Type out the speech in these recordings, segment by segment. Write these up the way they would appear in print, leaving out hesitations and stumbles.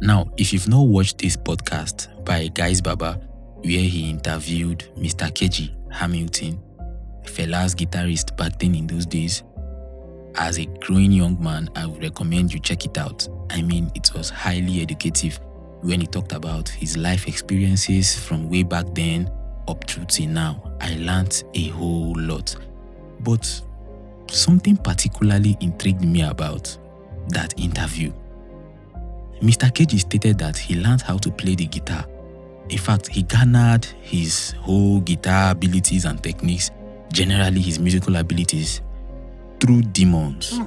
Now, if you've not watched this podcast by Gaise Baba, where he interviewed Mr. Keji Hamilton, Fela's guitarist back then in those days, as a growing young man, I would recommend you check it out. I mean, it was highly educative when he talked about his life experiences from way back then up through till now. I learned a whole lot. But something particularly intrigued me about that interview. Mr. Keji stated that he learned how to play the guitar. In fact, he garnered his whole guitar abilities and techniques, generally his musical abilities, through demons.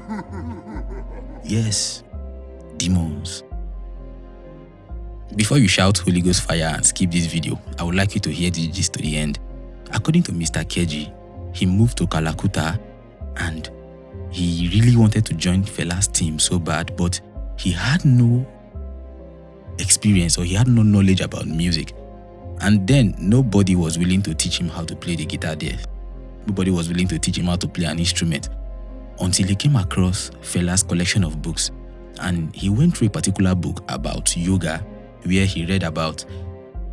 Yes, demons. Before you shout Holy Ghost fire and skip this video, I would like you to hear this gist to the end. According to Mr. Keji, he moved to Calcutta and he really wanted to join Fela's team so bad, but he had no experience or he had no knowledge about music. And then nobody was willing to teach him how to play the guitar there. Nobody was willing to teach him how to play an instrument until he came across Fela's collection of books. And he went through a particular book about yoga where he read about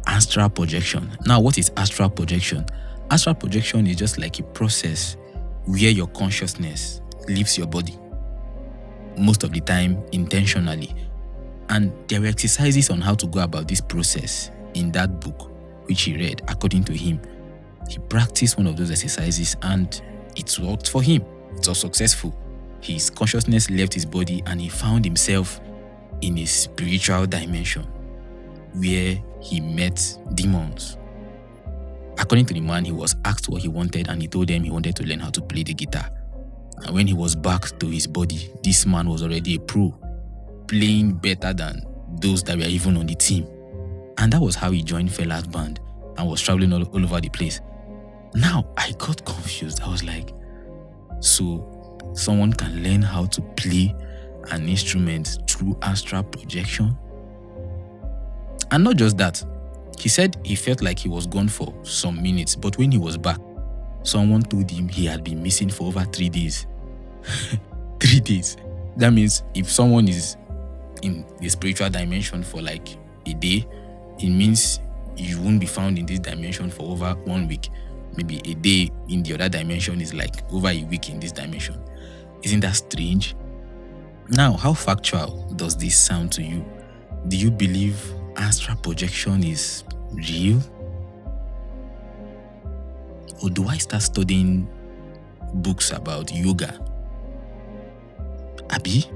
astral projection. Now, what is astral projection? Astral projection is just like a process where your consciousness leaves your body, most of the time intentionally. And there were exercises on how to go about this process in that book, which he read. According to him, he practiced one of those exercises and it worked for him. It was successful. His consciousness left his body and he found himself in a spiritual dimension where he met demons. According to the man, he was asked what he wanted and he told them he wanted to learn how to play the guitar. And when he was back to his body, this man was already a pro, playing better than those that were even on the team. And that was how he joined Fela's band and was traveling all over the place. Now, I got confused. I was like, so someone can learn how to play an instrument through astral projection? And not just that, he said he felt like he was gone for some minutes, but when he was back, someone told him he had been missing for over 3 days. 3 days. That means if someone is in the spiritual dimension for like a day, it means you won't be found in this dimension for over 1 week. Maybe a day in the other dimension is like over a week in this dimension. Isn't that strange? Now, how factual does this sound to you? Do you believe astral projection is real? Or do I start studying books about yoga? Abi?